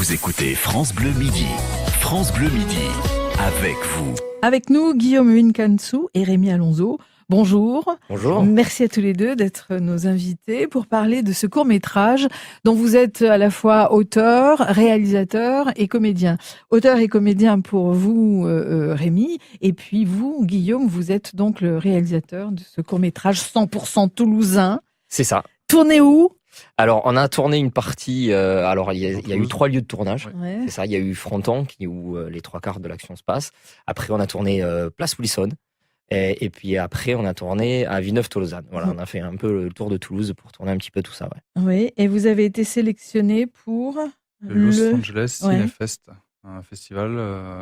Vous écoutez France Bleu Midi. France Bleu Midi, avec vous. Avec nous, Guillaume Winkansou et Rémi Alonso. Bonjour. Bonjour. Merci à tous les deux d'être nos invités pour parler de ce court-métrage dont vous êtes à la fois auteur, réalisateur et comédien. Auteur et comédien pour vous, Rémi, et puis vous, Guillaume, vous êtes donc le réalisateur de ce court-métrage 100% toulousain. C'est ça. Tourné où ? Alors, on a tourné une partie. Alors, il y a eu 3 lieux de tournage. Ouais. C'est ça. Il y a eu Fronton, où les 3/4 de l'action se passe. Après, on a tourné Place Wilson. Et puis après, on a tourné à Villeneuve-Tolosane. Voilà, on a fait un peu le tour de Toulouse pour tourner un petit peu tout ça. Ouais. Oui, et vous avez été sélectionné pour le Los Angeles Ouais. Cinefest, un festival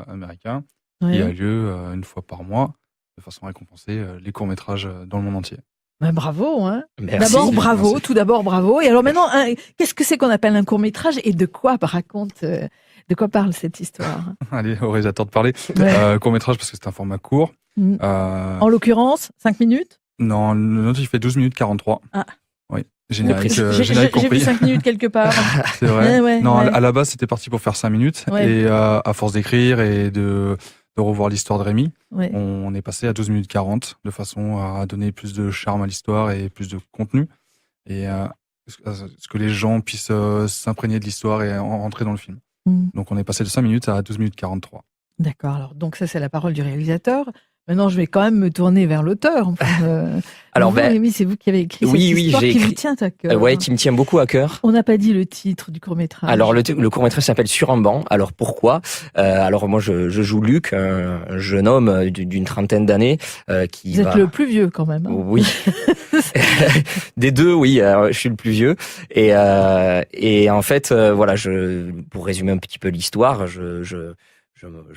américain Ouais. qui a lieu une fois par mois de façon à récompenser les courts-métrages dans le monde entier. Ben, bravo, hein. Merci. D'abord, bravo. Merci. Tout d'abord, bravo. Et alors maintenant, qu'est-ce que c'est qu'on appelle un court-métrage et de quoi de quoi parle cette histoire? Allez, au réalisateur de parler. Ouais. Court-métrage parce que c'est un format court. Mm. En l'occurrence, 5 minutes? Non, le nôtre, il fait 12 minutes 43. Ah. Oui, générique, J'ai générique vu compris. 5 minutes quelque part. C'est vrai. Ouais, Non, ouais. à la base, c'était parti pour faire 5 minutes. Ouais. Et à force d'écrire et de revoir l'histoire de Rémi, Ouais. on est passé à 12 minutes 40 de façon à donner plus de charme à l'histoire et plus de contenu. Et ce que les gens puissent s'imprégner de l'histoire et rentrer dans le film. Mm. Donc on est passé de 5 minutes à 12 minutes 43. D'accord. Alors, donc ça, c'est la parole du réalisateur. Maintenant, je vais quand même me tourner vers l'auteur. Enfin, Alors, vous, ben, Rémi, c'est vous qui avez écrit oui, cette oui, histoire j'ai qui vous écrit. tient à cœur. Ouais, qui me tient beaucoup à cœur. On n'a pas dit le titre du court-métrage. Alors, le court-métrage s'appelle Sur un banc. Alors, pourquoi alors, moi, je joue Luc, un jeune homme d'une trentaine d'années qui vous va... êtes le plus vieux quand même. Hein. Oui. Des deux, oui, je suis le plus vieux. Et en fait, voilà, pour résumer un petit peu l'histoire, je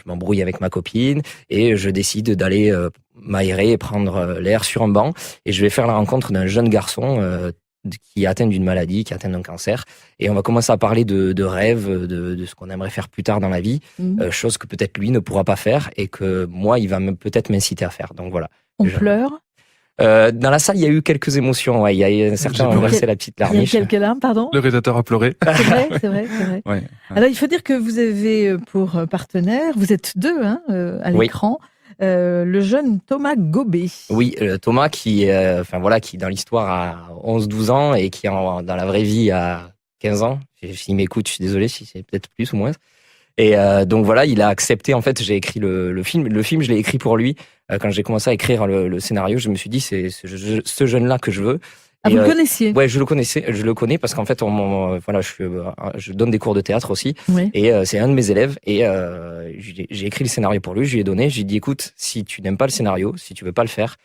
m'embrouille avec ma copine et je décide d'aller m'aérer et prendre l'air sur un banc. Et je vais faire la rencontre d'un jeune garçon qui est atteint d'une maladie, qui est atteint d'un cancer. Et on va commencer à parler de rêves, de ce qu'on aimerait faire plus tard dans la vie, chose que peut-être lui ne pourra pas faire et que moi, il va peut-être m'inciter à faire. Donc voilà. On pleure. Dans la salle, il y a eu quelques émotions. Ouais. Il y a certains ont versé la petite Il y a larmiche. quelques larmes, pardon. Le réalisateur a pleuré. C'est vrai, c'est vrai, c'est vrai. Ouais. Alors, il faut dire que vous avez pour partenaire, vous êtes deux hein, à Oui. l'écran, le jeune Thomas Gobet. Oui, Thomas qui dans l'histoire a 11-12 ans et qui dans la vraie vie a 15 ans. S'il m'écoute, je suis désolé si c'est peut-être plus ou moins. Et donc voilà, il a accepté. En fait, j'ai écrit le film. Le film, je l'ai écrit pour lui. Quand j'ai commencé à écrire le scénario, je me suis dit c'est ce jeune-là que je veux. Ah, Et, vous le connaissiez? Ouais, je le connais parce qu'en fait, je donne des cours de théâtre aussi. Oui. Et c'est un de mes élèves et j'ai écrit le scénario pour lui, je lui ai donné, je lui ai dit écoute, si tu n'aimes pas le scénario, si tu veux pas le faire,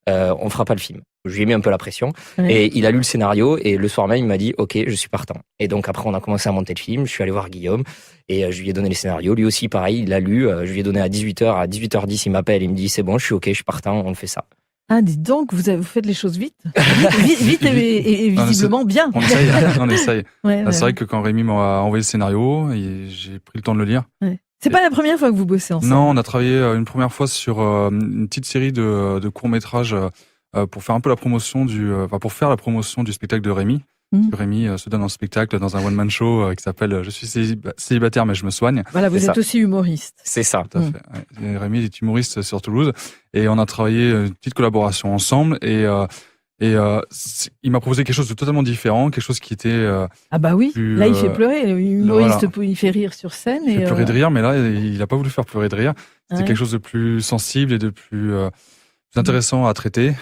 on fera pas le film. Je lui ai mis un peu la pression Oui. et il a lu le scénario et le soir même il m'a dit ok, je suis partant. Et donc après on a commencé à monter le film, je suis allé voir Guillaume et je lui ai donné les scénarios, lui aussi pareil, il l'a lu, je lui ai donné à 18h, à 18h10 il m'appelle, il me dit c'est bon, je suis ok, je suis partant, on fait ça. Ah, dites donc, vous faites les choses vite. Vite et Non, visiblement bien. On essaye. On essaye. Ouais, ouais. C'est vrai que quand Rémi m'a envoyé le scénario, j'ai pris le temps de le lire. C'est pas la première fois que vous bossez ensemble. Non, on a travaillé une première fois sur une petite série de courts-métrages pour faire un peu la promotion pour faire la promotion du spectacle de Rémi. Mm. Rémi se donne un spectacle dans un one-man show qui s'appelle Je suis célibataire mais je me soigne. Voilà, vous C'est êtes ça. aussi humoriste. C'est ça. Tout à fait. Ouais. Et Rémi est humoriste sur Toulouse et on a travaillé une petite collaboration ensemble et il m'a proposé quelque chose de totalement différent, quelque chose qui était Ah bah oui, plus, là il fait pleurer. Le humoriste, il fait rire sur scène. il fait pleurer de rire, mais là il a pas voulu faire pleurer de rire. C'était Ouais. quelque chose de plus sensible et de plus intéressant à traiter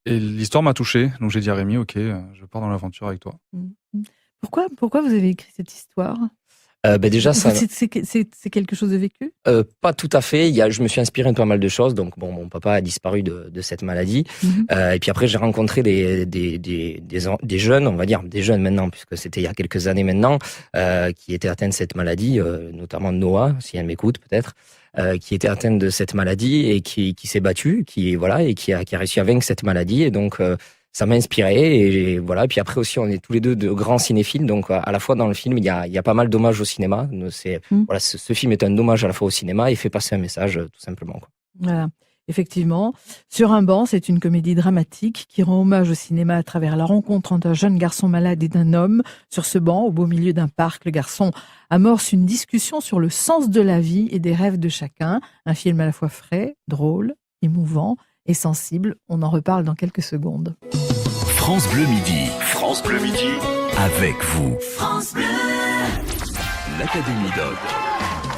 et l'histoire m'a touché, donc j'ai dit à Rémi ok, je pars dans l'aventure avec toi. Pourquoi vous avez écrit cette histoire? Déjà ça. C'est quelque chose de vécu? Pas tout à fait. Je me suis inspiré de pas mal de choses. Donc bon, mon papa a disparu de cette maladie. Et puis après, j'ai rencontré des jeunes, on va dire des jeunes maintenant, puisque c'était il y a quelques années maintenant, qui étaient atteints de cette maladie, notamment Noah, si elle m'écoute peut-être, qui était atteinte de cette maladie et qui s'est battu, qui a réussi à vaincre cette maladie. Et donc ça m'a inspiré et voilà. Puis après aussi, on est tous les deux de grands cinéphiles, donc à la fois dans le film, il y a pas mal d'hommages au cinéma. Voilà, ce film est un hommage à la fois au cinéma et fait passer un message tout simplement. Quoi. Voilà. effectivement. Sur un banc, c'est une comédie dramatique qui rend hommage au cinéma à travers la rencontre entre un jeune garçon malade et d'un homme. Sur ce banc, au beau milieu d'un parc, le garçon amorce une discussion sur le sens de la vie et des rêves de chacun. Un film à la fois frais, drôle, émouvant et sensible. On en reparle dans quelques secondes. France Bleu Midi. France Bleu Midi. Avec vous. France Bleu. L'Académie Doc.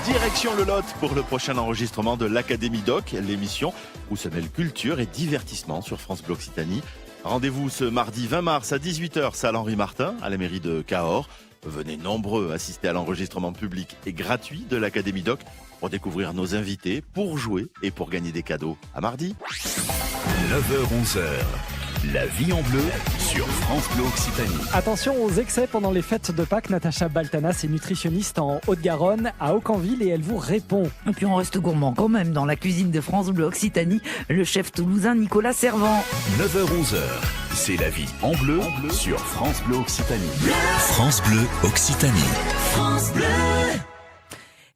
Direction le Lot pour le prochain enregistrement de l'Académie Doc, l'émission où se mêlent culture et divertissement sur France Bleu Occitanie. Rendez-vous ce mardi 20 mars à 18h, salle Henri Martin, à la mairie de Cahors. Venez nombreux assister à l'enregistrement public et gratuit de l'Académie Doc pour découvrir nos invités, pour jouer et pour gagner des cadeaux. À mardi. 9h-11h. La vie en bleu sur France Bleu Occitanie. Attention aux excès pendant les fêtes de Pâques. Natacha Baltanas est nutritionniste en Haute-Garonne, à Aucanville, et elle vous répond. Et puis on reste gourmand quand même dans la cuisine de France Bleu Occitanie, le chef toulousain Nicolas Servant. 9h-11h, c'est la vie en bleu sur France Bleu Occitanie. France Bleu Occitanie. France Bleu.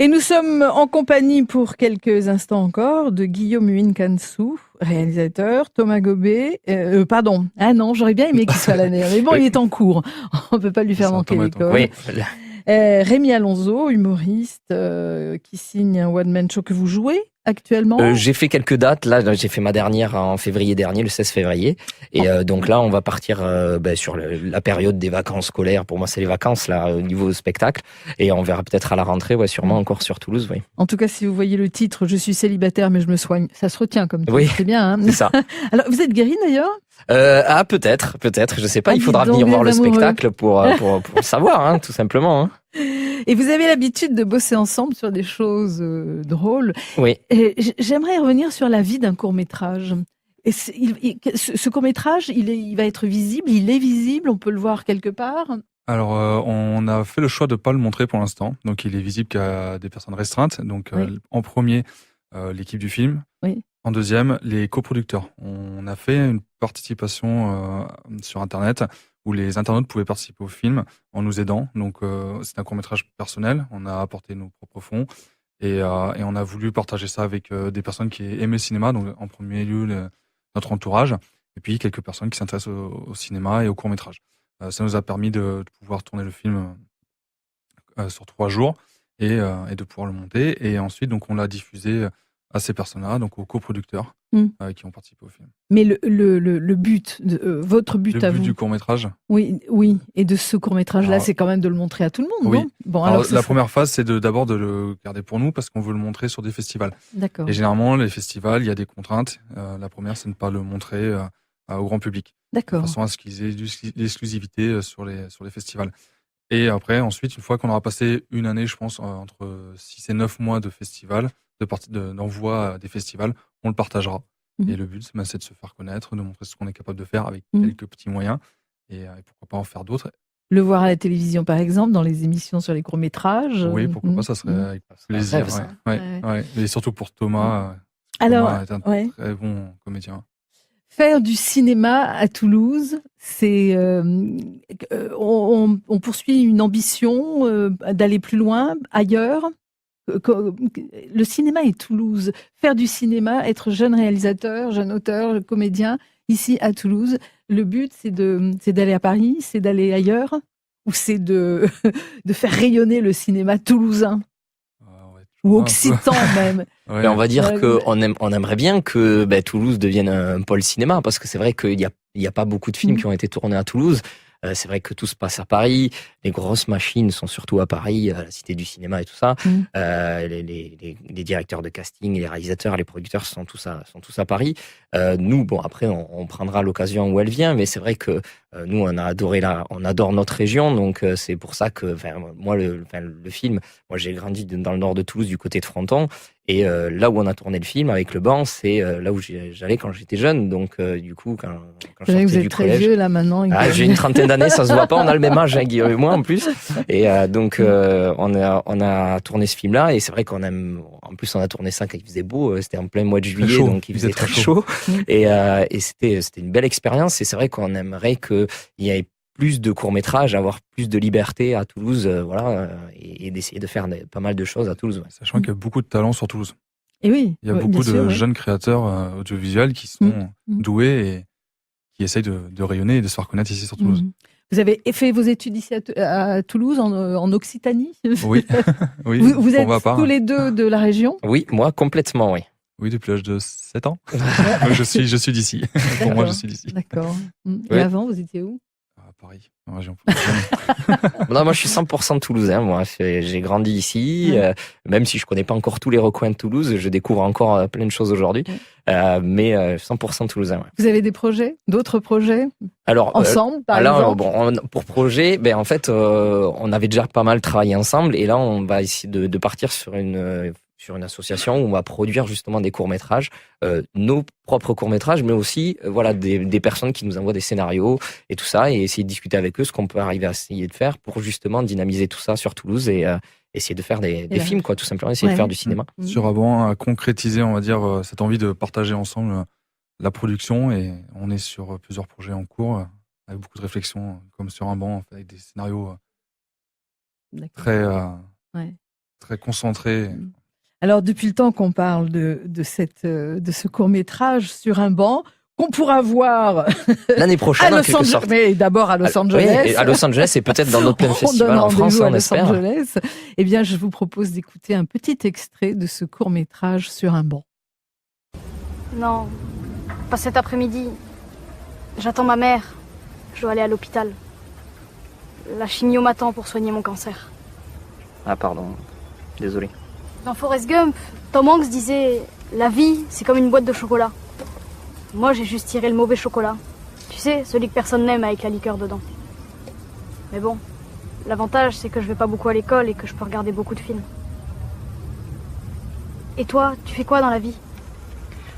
Et nous sommes en compagnie pour quelques instants encore de Guillaume Huynkansou, réalisateur, Thomas Gobet, ah non, j'aurais bien aimé qu'il soit à l'année, mais bon, il est en cours, on peut pas lui faire manquer l'école. Oui. Rémi Alonso, humoriste, qui signe un one-man show que vous jouez actuellement. J'ai fait quelques dates. Là, j'ai fait ma dernière en février dernier, le 16 février. Et donc là, on va partir sur la période des vacances scolaires. Pour moi, c'est les vacances là au niveau spectacle. Et on verra peut-être à la rentrée, sûrement encore sur Toulouse. Oui. En tout cas, si vous voyez le titre, je suis célibataire, mais je me soigne. Ça se retient comme titre. Oui, c'est bien. Hein. C'est ça. Alors, vous êtes guéri d'ailleurs ? Peut-être. Je sais pas. Il faudra venir voir le spectacle pour le savoir, hein, tout simplement. Hein. Et vous avez l'habitude de bosser ensemble sur des choses drôles. Oui. Et j'aimerais revenir sur la vie d'un court-métrage. Et ce court-métrage, il va être visible, il est visible, on peut le voir quelque part. Alors, on a fait le choix de ne pas le montrer pour l'instant. Donc, il est visible qu'à des personnes restreintes. Donc, en premier, l'équipe du film. Oui. En deuxième, les coproducteurs. On a fait une participation sur Internet où les internautes pouvaient participer au film en nous aidant. Donc, c'est un court-métrage personnel. On a apporté nos propres fonds et on a voulu partager ça avec des personnes qui aimaient le cinéma. Donc, en premier lieu, notre entourage et puis quelques personnes qui s'intéressent au cinéma et au court-métrage. Ça nous a permis de pouvoir tourner le film sur 3 jours et de pouvoir le monter. Et ensuite, donc, on l'a diffusé à ces personnes-là, donc aux coproducteurs qui ont participé au film. Mais le but, votre but à vous. Le but du court-métrage. Oui. Et de ce court-métrage-là, c'est quand même de le montrer à tout le monde, oui. non ? Bon, alors la première phase, c'est d'abord de le garder pour nous parce qu'on veut le montrer sur des festivals. D'accord. Et généralement, les festivals, il y a des contraintes. La première, c'est de ne pas le montrer au grand public. D'accord. De façon à ce qu'ils aient l'exclusivité sur les festivals. Et après, ensuite, une fois qu'on aura passé une année, je pense, entre 6 et 9 mois de festival, d'envoi à des festivals, on le partagera. Et le but, c'est de se faire connaître, de montrer ce qu'on est capable de faire avec quelques petits moyens et pourquoi pas en faire d'autres. Le voir à la télévision, par exemple, dans les émissions sur les courts-métrages. Oui, pourquoi pas, ça serait avec plaisir. Ouais. Et surtout pour Thomas. Thomas est un très bon comédien. Faire du cinéma à Toulouse, c'est on poursuit une ambition d'aller plus loin, ailleurs. Le cinéma est Toulouse. Faire du cinéma, être jeune réalisateur, jeune auteur, comédien, ici à Toulouse, le but c'est d'aller à Paris, c'est d'aller ailleurs, ou c'est de faire rayonner le cinéma toulousain ou occitan même. Ouais. On va dire qu'on aimerait bien que Toulouse devienne un pôle cinéma, parce que c'est vrai qu'il y a pas beaucoup de films qui ont été tournés à Toulouse. C'est vrai que tout se passe à Paris. Les grosses machines sont surtout à Paris, à la Cité du Cinéma et tout ça. Les directeurs de casting, les réalisateurs, les producteurs sont tous à Paris. Nous, après, on prendra l'occasion où elle vient, mais c'est vrai que nous, on adore notre région, donc c'est pour ça que, moi, le film, moi, j'ai grandi dans le nord de Toulouse, du côté de Fronton, et là où on a tourné le film avec le banc, c'est là où j'allais quand j'étais jeune, donc du coup, quand je sortais du collège. Vous êtes très vieux là maintenant. J'ai une trentaine d'années, ça se voit pas, on a le même âge, Guillaume et moi en plus, et donc on a tourné ce film-là, et c'est vrai qu'on aime. En plus, on a tourné ça quand il faisait beau, c'était en plein mois de juillet, donc il faisait très chaud. Et c'était une belle expérience, et c'est vrai qu'on aimerait qu'il y ait plus de courts-métrages, avoir plus de liberté à Toulouse, et d'essayer de faire pas mal de choses à Toulouse. Sachant qu'il y a beaucoup de talent sur Toulouse. Et oui, Il y a oui, beaucoup bien de sûr, jeunes créateurs audiovisuels qui sont doués et qui essayent de rayonner et de se faire connaître ici sur Toulouse. Vous avez fait vos études ici à Toulouse, en Occitanie? Oui, oui. Vous êtes pour ma part. tous les deux de la région? Oui, moi complètement, oui. Oui, depuis l'âge de 7 ans. Donc, je suis d'ici. Pour moi, je suis d'ici. D'accord. Et Ouais. avant, vous étiez où? À Paris, en région. Non, moi je suis 100% toulousain. Moi, j'ai grandi ici. Ouais. Même si je connais pas encore tous les recoins de Toulouse, je découvre encore plein de choses aujourd'hui. Mais 100% toulousain. Ouais. Vous avez des projets? D'autres projets? Alors, Ensemble, par là, exemple? pour projet, en fait, on avait déjà pas mal travaillé ensemble, et là, on va essayer de partir sur une association où on va produire justement des courts-métrages, nos propres courts-métrages, mais aussi voilà des personnes qui nous envoient des scénarios et tout ça, et essayer de discuter avec eux ce qu'on peut arriver à essayer de faire pour justement dynamiser tout ça sur Toulouse et essayer de faire des films, quoi, tout simplement, essayer de faire du cinéma. Sur avant, à concrétiser, on va dire, cette envie de partager ensemble la production, et on est sur plusieurs projets en cours, avec beaucoup de réflexions, comme sur un banc, avec des scénarios très concentrés. Alors, depuis le temps qu'on parle de ce court-métrage sur un banc, qu'on pourra voir l'année prochaine, à en Los quelque Angeles, sorte. mais d'abord à Los Angeles. Oui, à Los Angeles et peut-être dans d'autres plein de festivals en France, on à Los espère. Angeles. Eh bien, je vous propose d'écouter un petit extrait de ce court-métrage sur un banc. Non, pas cet après-midi. J'attends ma mère. Je dois aller à l'hôpital. La chimio m'attend pour soigner mon cancer. Ah, pardon. Désolé. Dans Forrest Gump, Tom Hanks disait « La vie, c'est comme une boîte de chocolat ». Moi, j'ai juste tiré le mauvais chocolat. Tu sais, celui que personne n'aime avec la liqueur dedans. Mais bon, l'avantage, c'est que je vais pas beaucoup à l'école et que je peux regarder beaucoup de films. Et toi, tu fais quoi dans la vie?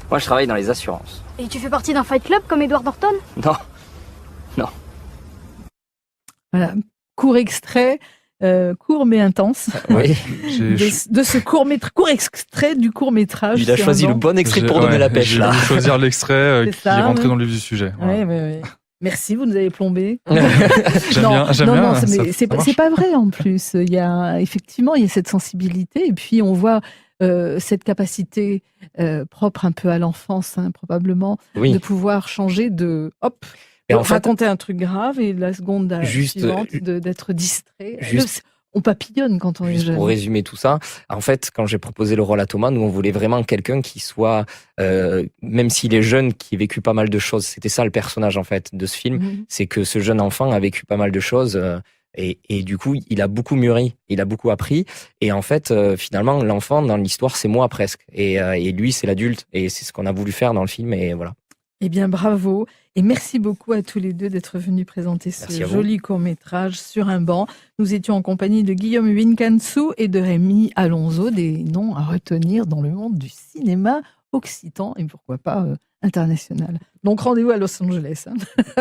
Moi, je travaille dans les assurances. Et tu fais partie d'un fight club comme Edward Norton? Non. Voilà, court extrait, court mais intense, Oui. de ce court extrait du court-métrage. Il a choisi le bon extrait pour donner la pêche, J'ai là. voulu choisir l'extrait C'est qui ça, est rentré oui. dans le vif du sujet. Voilà. Oui. Merci, vous nous avez plombé. J'aime bien. C'est pas vrai en plus. Il y a effectivement cette sensibilité, et puis on voit cette capacité propre un peu à l'enfance, probablement, Oui. de pouvoir changer de Et en fait, raconter un truc grave et la seconde suivante d'être distrait. On papillonne quand on est jeune. Pour résumer tout ça, en fait, quand j'ai proposé le rôle à Thomas, nous on voulait vraiment quelqu'un qui soit, même s'il est jeune, qui ait vécu pas mal de choses. C'était ça le personnage en fait de ce film, c'est que ce jeune enfant a vécu pas mal de choses. Et du coup, il a beaucoup mûri, il a beaucoup appris. Et en fait, finalement, l'enfant dans l'histoire, c'est moi presque. Et lui, c'est l'adulte. Et c'est ce qu'on a voulu faire dans le film. Et voilà. Eh bien, bravo. Et merci beaucoup à tous les deux d'être venus présenter ce joli court-métrage sur un banc. Nous étions en compagnie de Guillaume Winkansou et de Rémi Alonso, des noms à retenir dans le monde du cinéma occitan et pourquoi pas international. Donc, rendez-vous à Los Angeles.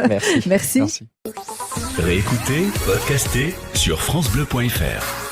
Merci. Merci. Réécoutez, podcastez sur francebleu.fr.